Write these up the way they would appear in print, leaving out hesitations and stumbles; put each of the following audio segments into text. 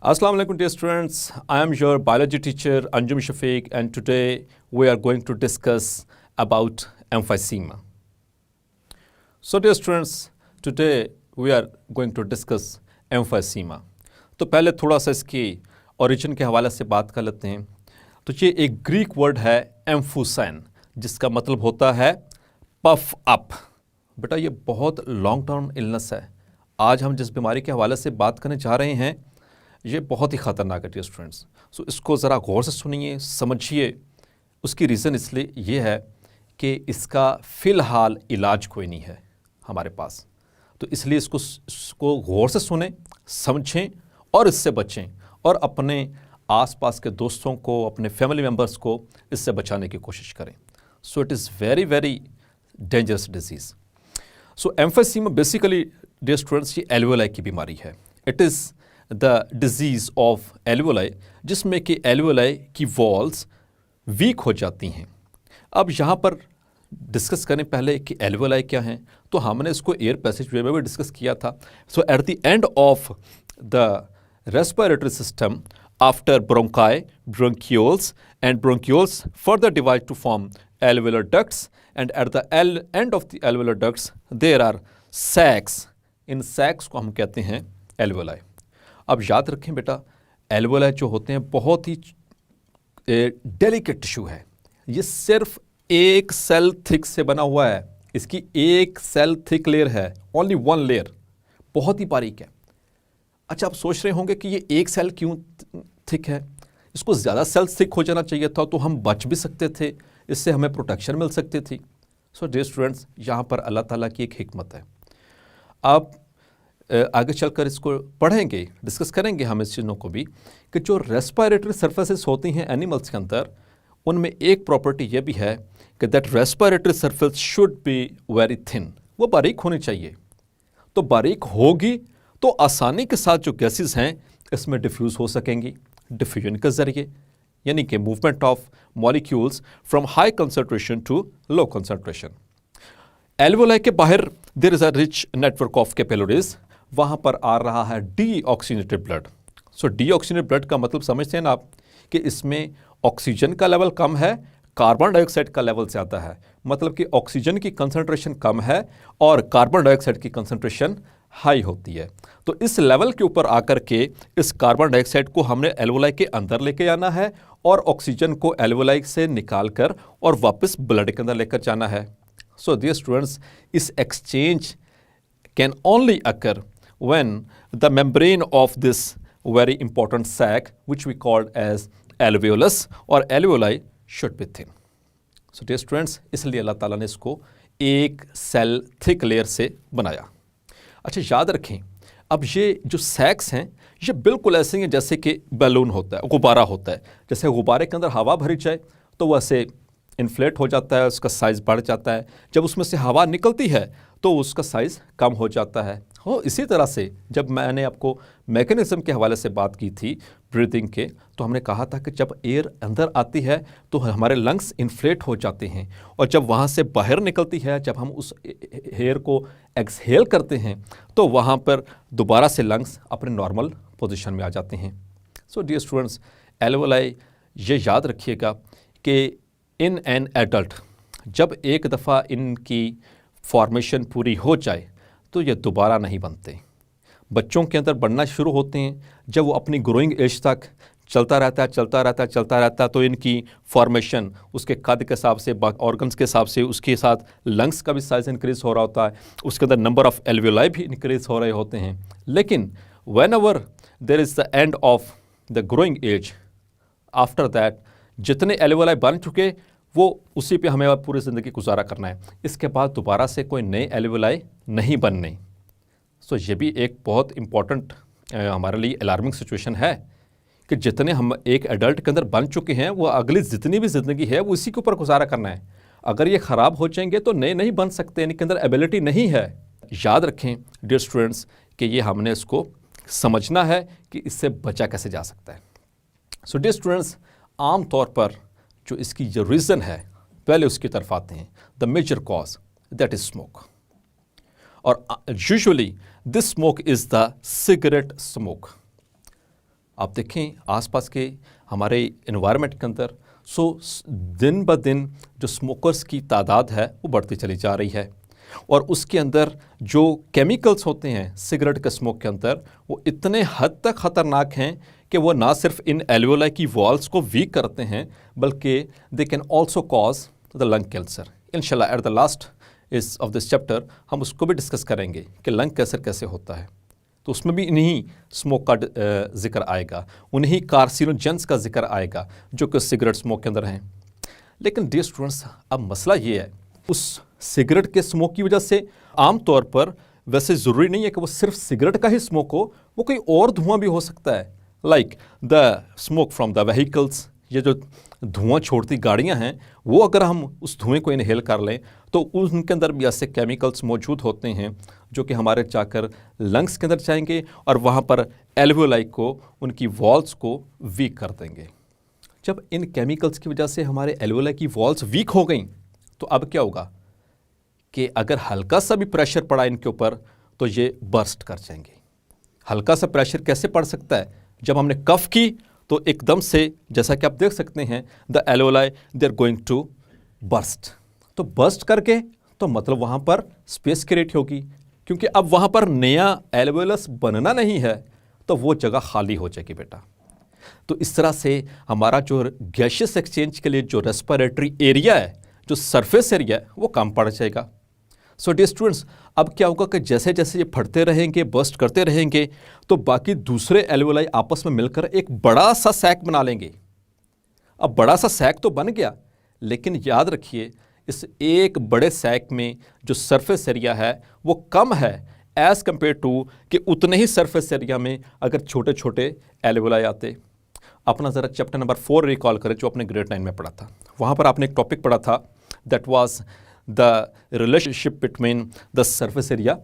Assalamu alaikum dear students. I am your biology teacher Anjum Shafiq and today we are going to discuss about emphysema. So dear students, today we are going to discuss emphysema. तो पहले थोड़ा सा इसकी origin के हवाले से बात कर लेते हैं। तो ये एक ग्रीक वर्ड है एम्फुसाइन जिसका मतलब होता है पफ अप। बेटा ये बहुत लॉन्ग टर्म इलनेस है। आज हम जिस बीमारी के हवाले से बात करने जा रहे हैं ये बहुत ही ख़तरनाक है डियर स्टूडेंट्स। सो इसको ज़रा गौर से सुनिए, समझिए। उसकी रीज़न इसलिए ये है कि इसका फ़िलहाल इलाज कोई नहीं है हमारे पास। तो इसलिए इसको गौर से सुने, समझें और इससे बचें और अपने आसपास के दोस्तों को, अपने फैमिली मेम्बर्स को इससे बचाने की कोशिश करें। So it is very very dangerous disease. So emphysema basically dear students ये एल्वियोलाई की बीमारी है। It is the disease of alveoli जिसमें कि एल्वियोलाई की वॉल्स वीक हो जाती हैं। अब यहाँ पर डिस्कस करने पहले कि एल्वियोलाई क्या हैं, तो हमने इसको एयर पैसेजवे में भी डिस्कस किया था। So at the end of the respiratory system after bronchi, bronchioles and bronchioles further divide to form alveolar ducts and at the end of the alveolar ducts there are sacs. In sacs को हम कहते हैं alveoli. अब याद रखें बेटा, alveoli जो होते हैं बहुत ही डेलिकेट टिश्यू है। ये सिर्फ एक सेल थिक से बना हुआ है। इसकी एक सेल थिक लेयर है, ओनली वन लेयर, बहुत ही बारीक है। अच्छा, आप सोच रहे होंगे कि ये एक सेल क्यों थिक है, इसको ज़्यादा सेल थिक हो जाना चाहिए था तो हम बच भी सकते थे, इससे हमें प्रोटेक्शन मिल सकती थी। सो डियर स्टूडेंट्स, यहाँ पर अल्लाह ताला की एक हिकमत है। आप आगे चलकर इसको पढ़ेंगे, डिस्कस करेंगे हम इस चीज़ों को भी कि जो रेस्पिरेटरी सर्फेसेस होती हैं एनिमल्स के अंदर, उनमें एक प्रॉपर्टी ये भी है कि that respiratory surface should be very thin, वो बारीक होनी चाहिए। तो बारीक होगी तो आसानी के साथ जो गैसेस हैं इसमें डिफ्यूज़ हो सकेंगी डिफ्यूजन के ज़रिए, यानी कि movement of molecules from high concentration to low concentration. Alveoli के बाहर there is a rich network of capillaries, वहाँ पर आ रहा है deoxygenated blood. So deoxygenated blood का मतलब समझते हैं ना आप कि इसमें ऑक्सीजन का लेवल कम है, कार्बन डाइऑक्साइड का लेवल ज़्यादा है। मतलब कि ऑक्सीजन की कंसंट्रेशन कम है और कार्बन डाइऑक्साइड की कंसंट्रेशन हाई होती है। तो इस लेवल के ऊपर आकर के इस कार्बन डाइऑक्साइड को हमने एल्वियोलाई के अंदर लेके आना है और ऑक्सीजन को एल्वियोलाई से निकाल कर और वापस ब्लड के अंदर लेकर जाना है। सो डियर स्टूडेंट्स, इस exchange can only occur when the membrane of this very important sac which we called as alveolus और alveoli should be thin. So dear students, इसलिए अल्लाह ताला ने इसको एक सेल थिक लेयर से बनाया। अच्छा, याद रखें, अब ये जो सैक्स हैं ये बिल्कुल ऐसे हैं जैसे कि बैलून होता है, गुब्बारा होता है। जैसे गुब्बारे के अंदर हवा भरी जाए तो वैसे इन्फ्लेट हो जाता है, उसका साइज़ बढ़ जाता है। जब उसमें से हवा निकलती है तो उसका साइज़ कम हो जाता है। हो इसी तरह से जब मैंने आपको मैकेनिज़्म के हवाले से बात की थी ब्रीदिंग के, तो हमने कहा था कि जब एयर अंदर आती है तो हमारे लंग्स इन्फ्लेट हो जाते हैं और जब वहाँ से बाहर निकलती है, जब हम उस एयर को एक्सहेल करते हैं तो वहाँ पर दोबारा से लंग्स अपने नॉर्मल पोजीशन में आ जाते हैं। सो डियर स्टूडेंट्स, एल्वियोलाई ये याद रखिएगा कि इन एन एडल्ट जब एक दफ़ा इनकी फॉर्मेशन पूरी हो जाए तो ये दोबारा नहीं बनते। बच्चों के अंदर बढ़ना शुरू होते हैं, जब वो अपनी ग्रोइंग एज तक चलता रहता है तो इनकी फॉर्मेशन उसके कद के हिसाब से, ऑर्गन्स के हिसाब से, उसके साथ लंग्स का भी साइज़ इंक्रीज़ हो रहा होता है, उसके अंदर नंबर ऑफ़ एल्वियोलाई भी इंक्रीज़ हो रहे होते हैं। लेकिन whenever there is the end of the growing age, after that जितने एल्वियोलाई बन चुके वो उसी पे हमें पूरी ज़िंदगी गुजारा करना है। इसके बाद दोबारा से कोई नए एल्वियोलाई नहीं बनने। सो ये भी एक बहुत इम्पॉर्टेंट हमारे लिए अलार्मिंग सिचुएशन है कि जितने हम एक एडल्ट के अंदर बन चुके हैं वो अगली जितनी भी ज़िंदगी है वो इसी के ऊपर गुजारा करना है। अगर ये ख़राब हो जाएंगे तो नए नहीं बन सकते, इनके अंदर एबिलिटी नहीं है। याद रखें डियर स्टूडेंट्स कि ये हमने इसको समझना है कि इससे बचा कैसे जा सकता है। सो डियर स्टूडेंट्स, आम तौर पर जो इसकी जो रीज़न है पहले उसकी तरफ आते हैं। The major cause that is smoke, और usually this smoke is the cigarette smoke. आप देखें आसपास के हमारे इन्वायरमेंट के अंदर, दिन ब दिन जो स्मोकर्स की तादाद है वो बढ़ती चली जा रही है, और उसके अंदर जो केमिकल्स होते हैं सिगरेट के स्मोक के अंदर, वो इतने हद तक ख़तरनाक हैं कि वो ना सिर्फ इन एल्वियोलाई की वॉल्स को वीक करते हैं, बल्कि they can also cause the lung cancer. इंशाल्लाह एट द लास्ट इस ऑफ दिस चैप्टर हम उसको भी डिस्कस करेंगे कि लंग कैंसर कैसे होता है, तो उसमें भी इन्हीं स्मोक का जिक्र आएगा, उन्हीं कार्सिनोजेंस का जिक्र आएगा जो कि सिगरेट स्मोक के अंदर हैं। लेकिन डियर स्टूडेंट्स, अब मसला ये है, उस सिगरेट के स्मोक की वजह से आम तौर पर वैसे ज़रूरी नहीं है कि वो सिर्फ सिगरेट का ही स्मोक हो, वो कोई और धुआं भी हो सकता है, like the smoke from the vehicles. ये जो धुआं छोड़ती गाड़ियां हैं, वो अगर हम उस धुएं को इनहेल कर लें तो उनके अंदर भी ऐसे केमिकल्स मौजूद होते हैं जो कि हमारे जाकर लंग्स के अंदर जाएंगे और वहाँ पर एल्वियोलाई को, उनकी वॉल्स को वीक कर देंगे। जब इन केमिकल्स की वजह से हमारे एल्वियोलाई की वॉल्स वीक हो गई तो अब क्या होगा कि अगर हल्का सा भी प्रेशर पड़ा इनके ऊपर तो ये बर्स्ट कर जाएंगे। हल्का सा प्रेशर कैसे पड़ सकता है? जब हमने कफ की तो एकदम से, जैसा कि आप देख सकते हैं, the alveoli they are going to burst. तो बर्स्ट करके तो मतलब वहाँ पर स्पेस क्रिएट होगी, क्योंकि अब वहाँ पर नया एल्वियोलस बनना नहीं है, तो वो जगह खाली हो जाएगी बेटा। तो इस तरह से हमारा जो गैशियस एक्सचेंज के लिए जो रेस्पिरेटरी एरिया है, जो सरफेस एरिया है, वो कम पड़ जाएगा। सो डियर स्टूडेंट्स, अब क्या होगा कि जैसे जैसे ये फटते रहेंगे, बर्स्ट करते रहेंगे, तो बाकी दूसरे एल्वियोलाई आपस में मिलकर एक बड़ा सा सैक बना लेंगे। अब बड़ा सा सैक तो बन गया, लेकिन याद रखिए इस एक बड़े सैक में जो सरफेस एरिया है वो कम है एज़ कम्पेयर टू कि उतने ही सरफेस एरिया में अगर छोटे छोटे एल्वियोलाई आते। अपना ज़रा चैप्टर नंबर 4 रिकॉल करें जो आपने ग्रेड 9 में पढ़ा था। वहाँ पर आपने एक टॉपिक पढ़ा था, that was the relationship between the surface area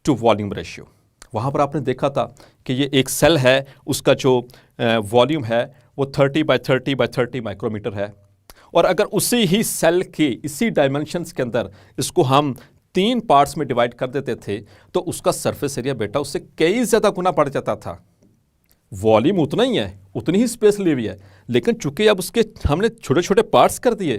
to volume ratio. वहाँ पर आपने देखा था कि ये एक सेल है, उसका जो वॉल्यूम है वो 30 by 30 माइक्रोमीटर है, और अगर उसी ही सेल के इसी डायमेंशंस के अंदर इसको हम 3 पार्ट्स में डिवाइड कर देते थे तो उसका सरफेस एरिया बेटा उससे कई ज़्यादा गुना बढ़ जाता था। वॉल्यूम उतना ही है, उतनी ही स्पेस ली हुई है, लेकिन चूंकि अब उसके हमने छोटे छोटे पार्ट्स कर दिए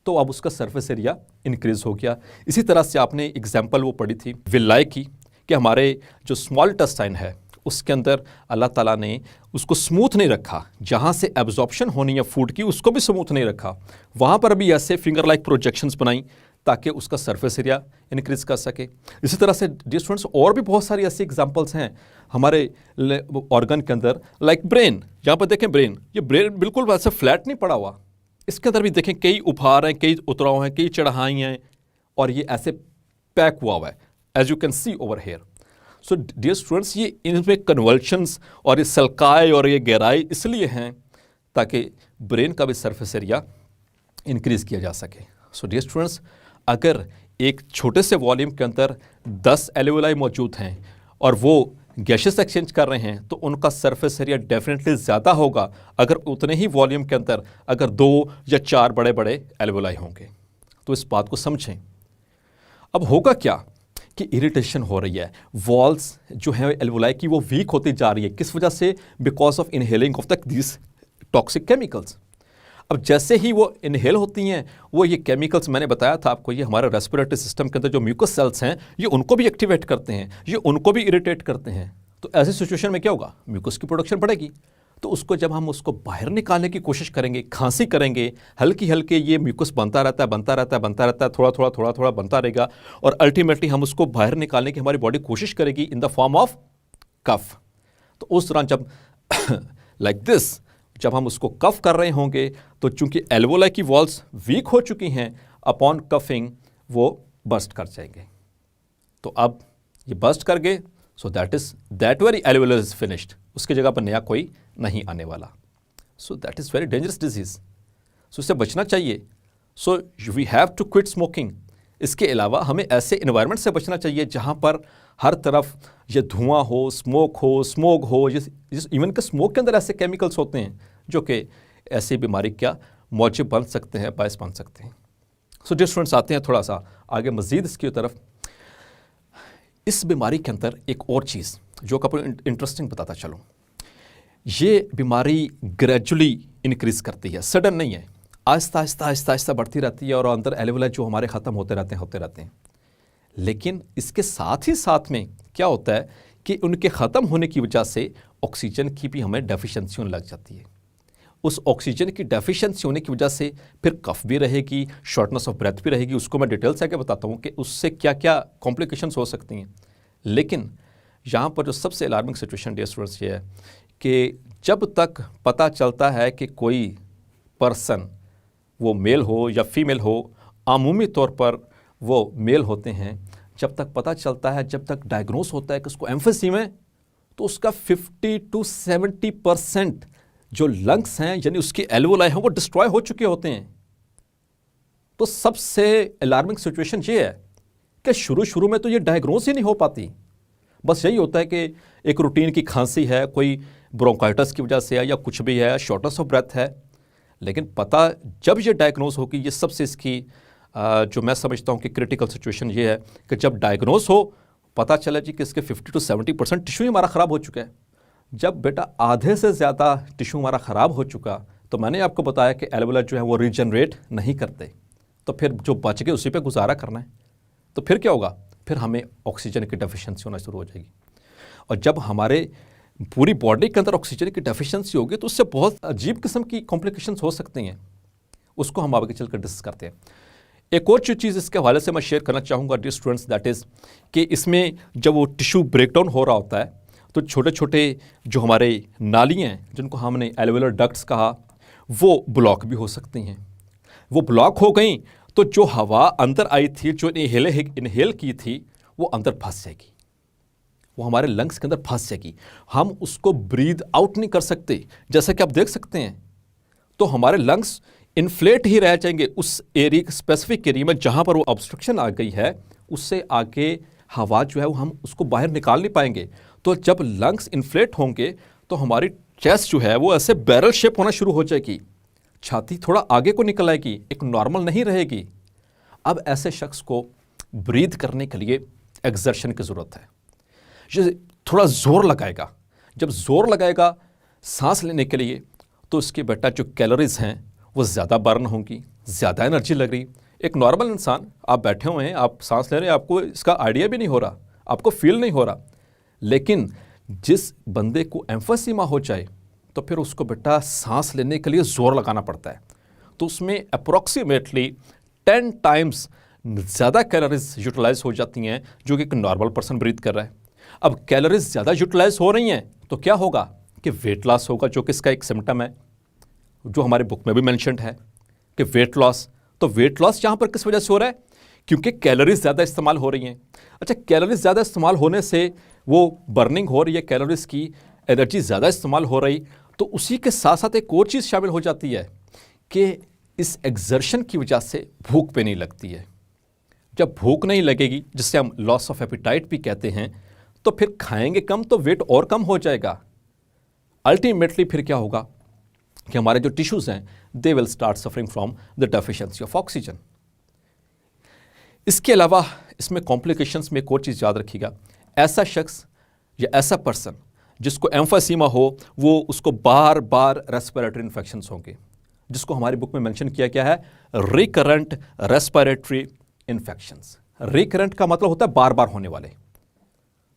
तो अब उसका सरफेस एरिया इंक्रीज हो गया। इसी तरह से आपने एग्जाम्पल वो पढ़ी थी विलाई की कि हमारे जो स्मॉल इंटेस्टाइन है उसके अंदर अल्लाह ताला ने उसको स्मूथ नहीं रखा, जहाँ से एब्जॉर्प्शन होनी है फूड की उसको भी स्मूथ नहीं रखा। वहाँ पर भी ऐसे फिंगर लाइक प्रोजेक्शंस बनाई ताकि उसका सरफेस एरिया इंक्रीज कर सके। इसी तरह से डियर स्टूडेंट्स और भी बहुत सारी ऐसी एग्जांपल्स हैं हमारे ऑर्गन के अंदर, लाइक ब्रेन। यहाँ पर देखें ब्रेन, ये ब्रेन बिल्कुल वैसे फ्लैट नहीं पड़ा हुआ, इसके अंदर भी देखें कई उभार हैं, कई उतराव हैं, कई चढ़ाई हैं, और ये ऐसे पैक हुआ है as you can see over here. So dear students, ये इनमें कन्वल्शंस और ये सल्काई और ये गहराई इसलिए हैं ताकि ब्रेन का भी सरफेस एरिया इंक्रीज किया जा सके। सो डियर स्टूडेंट्स, अगर एक छोटे से वॉल्यूम के अंदर 10 एल्वियोलाई मौजूद हैं और वो गैशियस एक्सचेंज कर रहे हैं तो उनका सरफेस एरिया डेफिनेटली ज़्यादा होगा अगर उतने ही वॉल्यूम के अंदर अगर 2 या 4 बड़े बड़े एल्वियोलाई होंगे। तो इस बात को समझें। अब होगा क्या कि इरिटेशन हो रही है, वॉल्स जो है एल्वियोलाई की वो वीक होती जा रही है। किस वजह से? Because of inhaling of the this toxic chemicals. अब जैसे ही वो इनहेल होती हैं, वो ये केमिकल्स मैंने बताया था आपको, ये हमारे रेस्पिरेटरी सिस्टम के अंदर जो म्यूकस सेल्स हैं ये उनको भी एक्टिवेट करते हैं, ये उनको भी इरिटेट करते हैं। तो ऐसी सिचुएशन में क्या होगा? म्यूकस की प्रोडक्शन बढ़ेगी। तो उसको जब हम उसको बाहर निकालने की कोशिश करेंगे, खांसी करेंगे, हल्की हल्के ये म्यूकस बनता रहता है, थोड़ा थोड़ा बनता रहेगा, और अल्टीमेटली हम उसको बाहर निकालने की हमारी बॉडी कोशिश करेगी in the form of cough. तो उस दौरान जब लाइक दिस जब हम उसको कफ कर रहे होंगे तो चूंकि एल्वियोलाई की वॉल्स वीक हो चुकी हैं, अपॉन कफिंग वो बर्स्ट कर जाएंगे। तो अब ये बर्स्ट कर गए, so that very alveolus is finished, उसकी जगह पर नया कोई नहीं आने वाला। So that is very dangerous disease, so इससे बचना चाहिए। So we have to quit smoking. इसके अलावा हमें ऐसे इन्वायरमेंट से बचना चाहिए जहाँ पर हर तरफ ये धुआं हो, स्मोक हो, इवन के स्मोक के अंदर ऐसे केमिकल्स होते हैं जो कि ऐसी बीमारी का मौजब बन सकते हैं, बायस बन सकते हैं। सो डियर स्टूडेंट्स, आते हैं थोड़ा सा आगे मज़ीद इसकी तरफ। इस बीमारी के अंदर एक और चीज़ जो आपको इंटरेस्टिंग बताता चलूँ, ये बीमारी ग्रेजुअली इंक्रीज करती है, सडन नहीं है, आहिस्ता आहिस्ता आहिस्ता आहिस्ता बढ़ती रहती है और अंदर एल्वेलाई जो हमारे ख़त्म होते रहते हैं। लेकिन इसके साथ ही साथ में क्या होता है कि उनके ख़त्म होने की वजह से ऑक्सीजन की भी हमें डेफिशिएंसी होने लग जाती है। उस ऑक्सीजन की डेफिशिएंसी होने की वजह से फिर कफ भी रहेगी, शॉर्टनेस ऑफ ब्रेथ भी रहेगी। उसको मैं डिटेल से आके बताता हूँ कि उससे क्या क्या कॉम्प्लिकेशंस हो सकती हैं। लेकिन यहाँ पर जो सबसे अलार्मिंग सिचुएशन डियर स्टूडेंट्स ये है कि जब तक पता चलता है कि कोई पर्सन, वो मेल हो या फीमेल हो, आमूमी तौर पर वो मेल होते हैं, जब तक पता चलता है, जब तक डायग्नोस होता है कि उसको एम्फीसीमा है, तो उसका 50 to 70% जो लंग्स हैं यानी उसकी एल्वोलाई हैं वो डिस्ट्रॉय हो चुके होते हैं। तो सबसे अलार्मिंग सिचुएशन ये है कि शुरू में तो ये डायग्नोस ही नहीं हो पाती। बस यही होता है कि एक रूटीन की खांसी है, कोई ब्रोंकाइटिस की वजह से है या कुछ भी है, शॉर्टनेस ऑफ ब्रेथ है। लेकिन पता जब ये डायग्नोस होगी, ये सबसे इसकी जो मैं समझता हूँ कि क्रिटिकल सिचुएशन ये है कि जब डायग्नोस हो, पता चला जी कि इसके 50 to 70% टिश्यू ही हमारा ख़राब हो चुका है। जब बेटा आधे से ज़्यादा टिश्यू हमारा ख़राब हो चुका, तो मैंने आपको बताया कि एल्वेलाई जो है वो रीजनरेट नहीं करते, तो फिर जो बच गए उसी पे गुजारा करना है। तो फिर क्या होगा, फिर हमें ऑक्सीजन की डेफिशिएंसी होना शुरू हो जाएगी। और जब हमारे पूरी बॉडी के अंदर ऑक्सीजन की डेफिशिएंसी होगी तो उससे बहुत अजीब किस्म की कॉम्प्लिकेशंस हो सकती हैं। उसको हम आगे चलकर डिस्कस करते हैं। एक और जो चीज़ इसके हवाले से मैं शेयर करना चाहूँगा डियर स्टूडेंट्स, दैट इज़ कि इसमें जब वो टिश्यू ब्रेकडाउन हो रहा होता है तो छोटे छोटे जो हमारे नालियाँ हैं, जिनको हमने एल्वेलर डक्ट्स कहा, वो ब्लॉक भी हो सकती हैं। वो ब्लॉक हो गई तो जो हवा अंदर आई थी, जो इनहेल की थी, वो अंदर फंस जाएगी, वो हमारे लंग्स के अंदर फंस जाएगी। हम उसको ब्रीद आउट नहीं कर सकते। जैसा कि आप देख सकते हैं, तो हमारे लंग्स इन्फ्लेट ही रह जाएंगे उस एरिया, स्पेसिफिक एरिया में जहाँ पर वो ऑब्स्ट्रक्शन आ गई है। उससे आगे हवा जो है वो हम उसको बाहर निकाल नहीं पाएंगे। तो जब लंग्स इन्फ्लेट होंगे तो हमारी चेस्ट जो है वो ऐसे बैरल शेप होना शुरू हो जाएगी, छाती थोड़ा आगे को निकल आएगी, एक नॉर्मल नहीं रहेगी। अब ऐसे शख्स को ब्रीथ करने के लिए एक्सर्शन की ज़रूरत है। ये थोड़ा ज़ोर लगाएगा। जब ज़ोर लगाएगा सांस लेने के लिए, तो उसके बेटा जो कैलोरीज़ हैं वो ज़्यादा बर्न होंगी, ज़्यादा एनर्जी लग रही। एक नॉर्मल इंसान, आप बैठे हुए हैं, आप सांस ले रहे हैं, आपको इसका आइडिया भी नहीं हो रहा, आपको फील नहीं हो रहा। लेकिन जिस बंदे को एम्फीसीमा हो जाए तो फिर उसको बेटा सांस लेने के लिए ज़ोर लगाना पड़ता है। तो उसमें अप्रॉक्सीमेटली 10 टाइम्स ज़्यादा कैलोरीज यूटिलाइज हो जाती हैं जो कि एक नॉर्मल पर्सन ब्रीथ कर रहा है। अब कैलोरीज ज़्यादा यूटिलाइज हो रही हैं तो क्या होगा कि वेट लॉस होगा, जो कि इसका एक सिम्टम है, जो हमारे बुक में भी मेंशन्ड है कि वेट लॉस। तो वेट लॉस यहाँ पर किस वजह से हो रहा है, क्योंकि कैलोरीज ज़्यादा इस्तेमाल हो रही हैं। अच्छा, कैलोरीज ज़्यादा इस्तेमाल होने से वो बर्निंग हो रही है, कैलोरीज की एनर्जी ज़्यादा इस्तेमाल हो रही, तो उसी के साथ साथ एक और चीज़ शामिल हो जाती है कि इस एक्सर्शन की वजह से भूख पे नहीं लगती है। जब भूख नहीं लगेगी, जिससे हम लॉस ऑफ एपिटाइट भी कहते हैं, तो फिर खाएंगे कम तो वेट और कम हो जाएगा। अल्टीमेटली फिर क्या होगा कि हमारे जो टिश्यूज़ हैं they will start suffering from the deficiency of oxygen. इसके अलावा इसमें कॉम्प्लिकेशंस में एक और चीज़ याद रखिएगा, ऐसा शख्स या ऐसा पर्सन जिसको एम्फीसीमा हो, वो उसको बार बार रेस्पिरेटरी इन्फेक्शंस होंगे, जिसको हमारी बुक में मेंशन किया गया है रिकरेंट रेस्पिरेटरी इन्फेक्शंस। रिकरेंट का मतलब होता है बार बार होने वाले,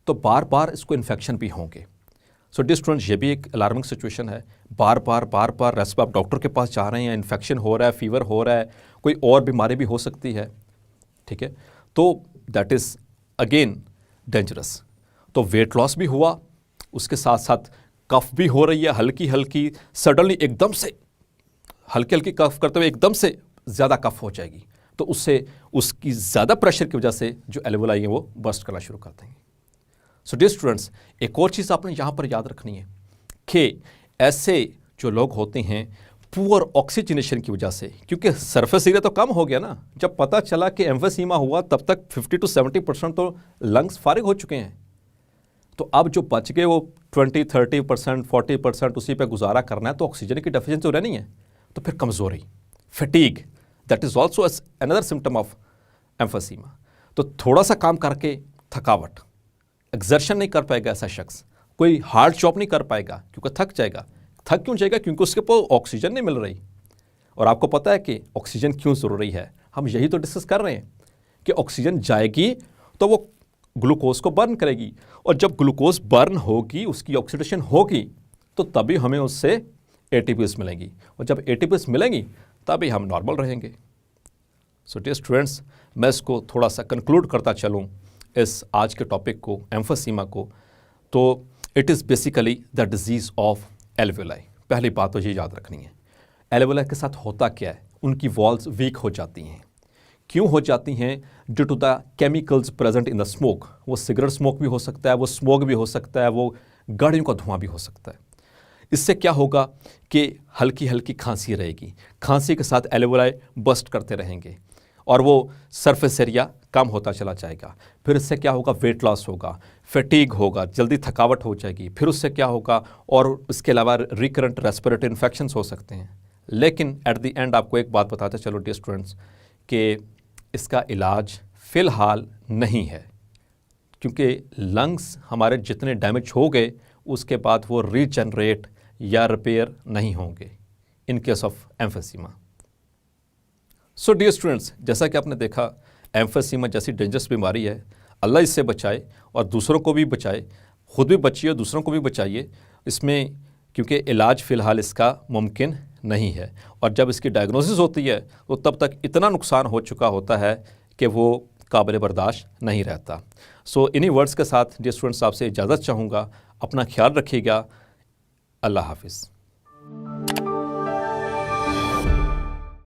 तो बार बार इसको इन्फेक्शन भी होंगे। सो डियर स्टूडेंट्स, ये भी एक अलार्मिंग सिचुएशन है। बार बार आप डॉक्टर के पास जा रहे हैं, इन्फेक्शन हो रहा है, फीवर हो रहा है, कोई और बीमारी भी हो सकती है, ठीक है, तो दैट इज़ अगेन डेंजरस। तो वेट लॉस भी हुआ, उसके साथ साथ कफ भी हो रही है, हल्की हल्की, सडनली एकदम से हल्की हल्की कफ करते हुए एकदम से ज़्यादा कफ हो जाएगी, तो उससे उसकी ज़्यादा प्रेशर की वजह से जो एल्वेलाई है वो बर्स्ट करना शुरू कर देंगे। सो डियर स्टूडेंट्स, एक और चीज़ आपने यहाँ पर याद रखनी है कि ऐसे जो लोग होते हैं पुअर ऑक्सीजनेशन की वजह से, क्योंकि सरफेस एरिया तो कम हो गया ना, जब पता चला कि एम्फीसीमा हुआ तब तक 50 to 70% तो लंग्स फारिग हो चुके हैं। तो अब जो बच गए वो 20-30% 40% उसी पे गुजारा करना है, तो ऑक्सीजन की डेफिशिएंसी तो रहनी है। तो फिर कमज़ोरी, fatigue, that is also another symptom of emphysema. तो थोड़ा सा काम करके थकावट, एक्सर्शन नहीं कर पाएगा ऐसा शख्स, कोई हार्ड जॉब नहीं कर पाएगा क्योंकि थक जाएगा। थक क्यों जाएगा? क्योंकि उसके पास ऑक्सीजन नहीं मिल रही। और आपको पता है कि ऑक्सीजन क्यों ज़रूरी है, हम यही तो डिस्कस कर रहे हैं कि ऑक्सीजन जाएगी तो वो ग्लूकोज को बर्न करेगी, और जब ग्लूकोज बर्न होगी, उसकी ऑक्सीडेशन होगी, तो तभी हमें उससे एटीपीज मिलेंगी, और जब एटीपीज मिलेंगी तभी हम नॉर्मल रहेंगे। सो डियर स्टूडेंट्स, मैं इसको थोड़ा सा कंक्लूड करता चलूँ इस आज के टॉपिक को, एम्फीसीमा को। तो it is basically the disease of alveoli. पहली बात तो ये याद रखनी है, एल्वेओलाई के साथ होता क्या है, उनकी वॉल्स वीक हो जाती हैं। क्यों हो जाती हैं? Due to the chemicals present in the smoke. वो सिगरेट स्मोक भी हो सकता है, वो स्मोक भी हो सकता है, वो गाड़ियों का धुआं भी हो सकता है। इससे क्या होगा कि हल्की हल्की खांसी रहेगी, खांसी के साथ एल्वेओलाई बस्ट करते रहेंगे और वो सरफेस एरिया कम होता चला जाएगा। फिर इससे क्या होगा? वेट लॉस होगा, फैटीग होगा, जल्दी थकावट हो जाएगी। फिर उससे क्या होगा? और इसके अलावा रिकरेंट रेस्पिरेटरी इन्फेक्शंस हो सकते हैं। लेकिन एट द एंड आपको एक बात बताते चलो डियर स्टूडेंट्स कि इसका इलाज फ़िलहाल नहीं है, क्योंकि लंग्स हमारे जितने डैमेज हो गए उसके बाद वो रीजनरेट या रिपेयर नहीं होंगे in case of emphysema. So dear students, जैसा कि आपने देखा, एम्फीसीमा जैसी डेंजरस बीमारी है। अल्लाह इससे बचाए और दूसरों को भी बचाए, खुद भी बचिए और दूसरों को भी बचाइए इसमें, क्योंकि इलाज फ़िलहाल इसका मुमकिन नहीं है। और जब इसकी डायग्नोसिस होती है तो तब तक इतना नुकसान हो चुका होता है कि वो काबिल बर्दाश्त नहीं रहता। सो इन्हीं वर्ड्स के साथ डियर स्टूडेंट्स आपसे इजाज़त चाहूँगा। अपना ख्याल रखिएगा। अल्लाह हाफिज़।